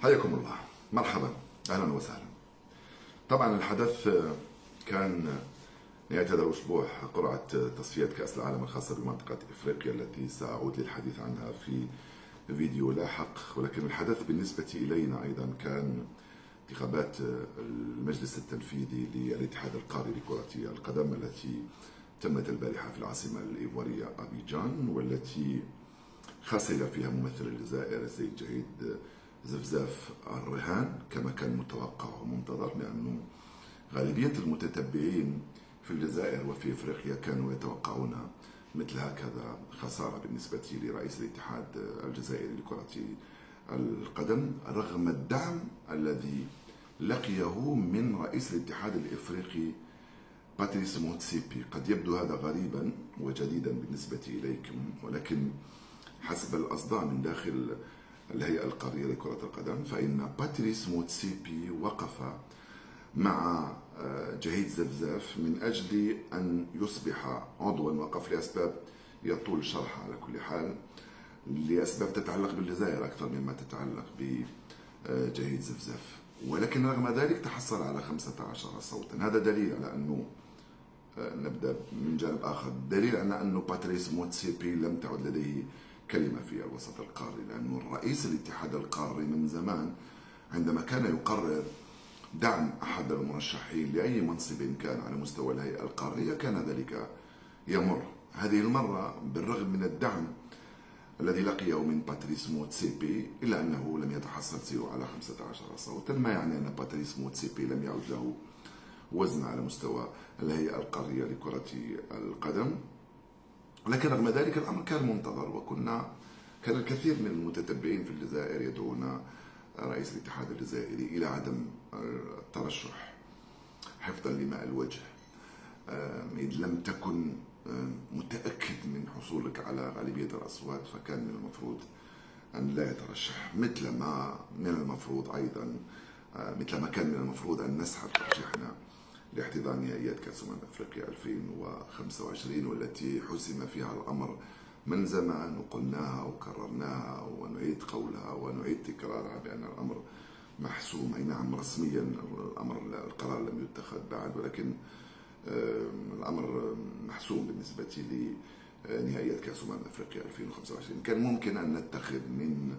حياكم الله، مرحبا، اهلا وسهلا. طبعا الحدث كان نهاية هذا الأسبوع قرعة تصفيات كأس العالم الخاصة بمنطقة إفريقيا التي سأعود للحديث عنها في فيديو لاحق، ولكن الحدث بالنسبة إلينا أيضا كان انتخابات المجلس التنفيذي للاتحاد القاري لكرة القدم التي تمت البارحة في العاصمة الإيفوارية أبيجان، والتي خسر فيها ممثل الجزائر السيد جهيد زفزاف الرهان كما كان متوقع ومنتظر، لأنه غالبية المتتبعين في الجزائر وفي افريقيا كانوا يتوقعون مثل هكذا خسارة بالنسبة لرئيس الاتحاد الجزائري لكرة القدم، رغم الدعم الذي لقيه من رئيس الاتحاد الافريقي باتريس موتسيبي. قد يبدو هذا غريبا وجديدا بالنسبة إليكم، ولكن حسب الأصداء من داخل الهيئة القارية لكرة القدم فإن باتريس موتسيبي وقف مع جهيد زفزاف من أجل أن يصبح عضوا، وقف لأسباب يطول شرحها على كل حال، لأسباب تتعلق بالجزائر أكثر مما تتعلق بجهيد زفزاف. ولكن رغم ذلك تحصل على 15 صوتا. هذا دليل على أنه، نبدأ من جانب آخر، دليل على أنه باتريس موتسيبي لم تعد لديه كلمة في الوسط القاري، لأنه الرئيس الاتحاد القاري من زمان عندما كان يقرر دعم أحد المرشحين لأي منصب كان على مستوى الهيئة القارية كان ذلك يمر. هذه المرة بالرغم من الدعم الذي لقيه من باتريس موتسيبي إلا أنه لم يتحصل سوى على 15 صوتا، ما يعني أن باتريس موتسيبي لم يعد له وزن على مستوى الهيئة القارية لكرة القدم. لكن رغم ذلك الأمر كان منتظر، كان الكثير من المتتبعين في الجزائر يدعون رئيس الاتحاد الجزائري إلى عدم الترشح حفظا لماء الوجه. إذ لم تكن متأكد من حصولك على غالبية الأصوات فكان من المفروض أن لا يترشح، مثل ما كان من المفروض أن نسحب ترشيحنا لاحتضان نهائيات كأس أفريقيا 2025، والتي حسم فيها الأمر من زمان، وقلناها وكررناها ونعيد قولها ونعيد تكرارها بأن الأمر محسوم. أي نعم رسميا القرار لم يتخذ بعد، ولكن الأمر محسوم بالنسبة لنهائيات كأس أفريقيا 2025. كان ممكن أن نتخذ من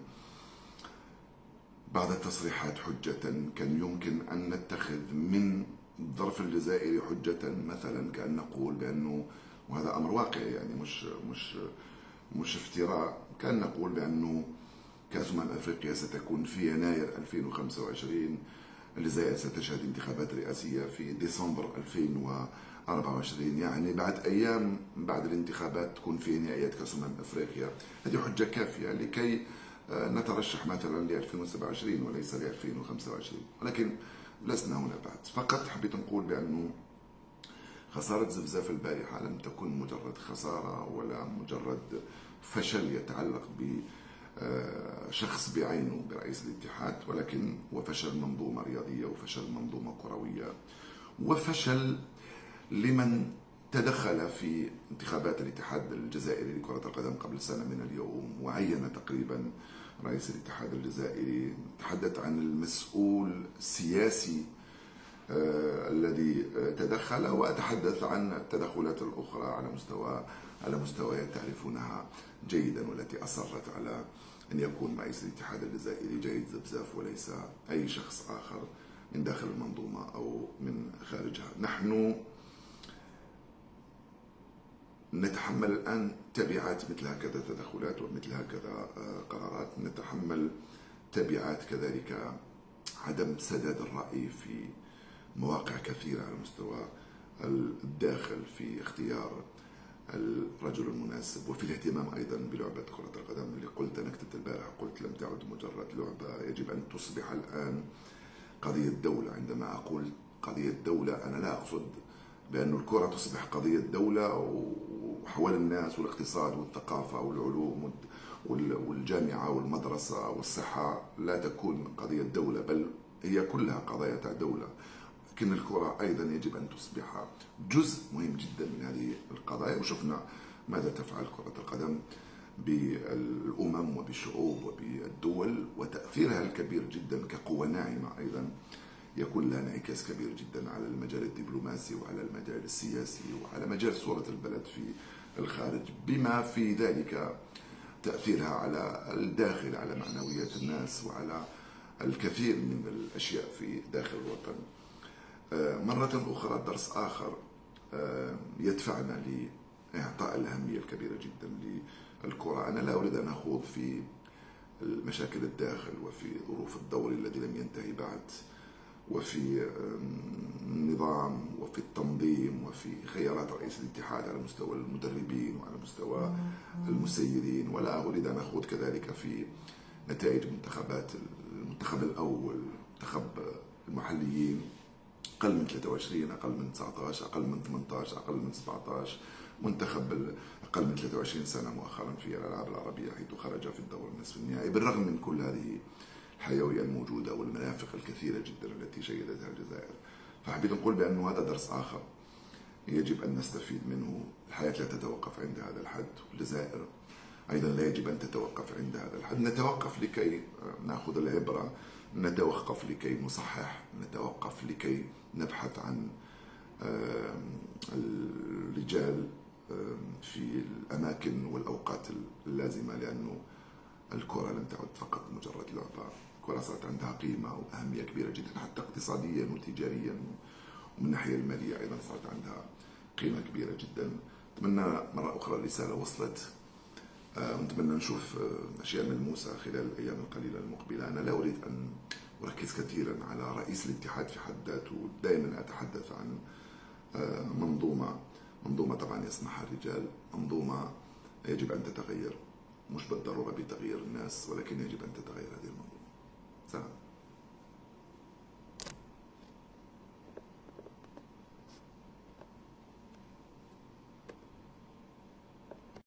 بعض التصريحات حجة، كان يمكن أن نتخذ من الظرف الجزائري حجة، مثلا كأن نقول بأنه، وهذا أمر واقعي يعني مش افتراء، كان نقول بأنه كأس أفريقيا ستكون في يناير 2025، الجزائر ستشهد انتخابات رئاسية في ديسمبر 2024، يعني بعد أيام بعد الانتخابات تكون في نهائيات كأس أفريقيا. هذه حجة كافية لكي نترشح مثلا ل 2027 وليس ل 2025، ولكن لسنا هنا بعد. فقط حبيت نقول بأنه خسارة زفزاف البارحة لم تكن مجرد خسارة ولا مجرد فشل يتعلق بشخص بعينه برئيس الاتحاد، ولكن هو فشل منظومة رياضية وفشل منظومة كروية وفشل لمن تدخل في انتخابات الاتحاد الجزائري لكرة القدم قبل سنة من اليوم وعين تقريبا رئيس الاتحاد الجزائري. تحدث عن المسؤول السياسي الذي تدخل، وأتحدث عن التدخلات الأخرى على مستويات تعرفونها جيدا، والتي أصرت على أن يكون رئيس الاتحاد الجزائري جهيد زفزاف وليس أي شخص آخر من داخل المنظومة أو من خارجها. نحن نتحمل الآن تبعات مثل هكذا تدخلات ومثل هكذا قرارات، نتحمل تبعات كذلك عدم سداد الرأي في مواقع كثيرة على مستوى الداخل في اختيار الرجل المناسب وفي الاهتمام أيضا بلعبة كرة القدم، اللي قلت نكتة البارحة، قلت لم تعد مجرد لعبة، يجب أن تصبح الآن قضية دولة. عندما أقول قضية دولة أنا لا أقصد بأن الكرة تصبح قضية دولة وحول الناس والاقتصاد والثقافة والعلوم والجامعة والمدرسة والصحة لا تكون قضية دولة، بل هي كلها قضايا دولة. لكن الكرة أيضا يجب أن تصبح جزء مهم جدا من هذه القضايا، وشفنا ماذا تفعل كرة القدم بالأمم وبالشعوب وبالدول، وتأثيرها الكبير جدا كقوة ناعمة أيضا يكون لها انعكاس كبير جدا على المجال الدبلوماسي وعلى المجال السياسي وعلى مجال صورة البلد في الخارج، بما في ذلك تأثيرها على الداخل، على معنويات الناس وعلى الكثير من الأشياء في داخل الوطن. مرة أخرى درس آخر يدفعنا لإعطاء الأهمية الكبيرة جدا للكرة. أنا لا أريد أن أخوض في مشاكل الداخل وفي ظروف الدوري الذي لم ينتهي بعد، وفي النظام وفي التنظيم وفي خيارات رئيس الاتحاد على مستوى المدربين وعلى مستوى المسيرين، ولا أريد أن أخوض كذلك في نتائج منتخبات المنتخب الأول، منتخب المحليين، أقل من 23، أقل من 19، أقل من 18، أقل من 17، منتخب أقل من 23 سنة مؤخرا في الألعاب العربية حيث خرج في الدور النصف النهائي. بالرغم من كل هذه الحيوية الموجودة والمنافق الكثيرة جدا التي شيدتها الجزائر، فحبيت نقول بأن هذا درس آخر يجب أن نستفيد منه. الحياة لا تتوقف عند هذا الحد، والجزائر أيضا لا يجب أن تتوقف عند هذا الحد. نتوقف لكي نأخذ العبرة، نتوقف لكي نصحح، نتوقف لكي نبحث عن الرجال في الأماكن والأوقات اللازمة، لأنه الكرة لم تعد فقط مجرد لعبة، الكرة صارت عندها قيمة وأهمية كبيرة جدا حتى اقتصاديا وتجاريا، ومن الناحية المالية أيضا صارت عندها قيمة كبيرة جدا. أتمنى مرة أخرى الرسالة وصلت، ونتمنى نشوف أشياء ملموسة خلال الأيام القليلة المقبلة. أنا لا أريد أن أركز كثيرا على رئيس الاتحاد في حد ذاته، دائما أتحدث عن منظومة طبعا يسمحها الرجال، منظومة يجب أن تتغير، مش بالضرورة بتغيير الناس، ولكن يجب أن تتغير هذه المنظومة. سلام.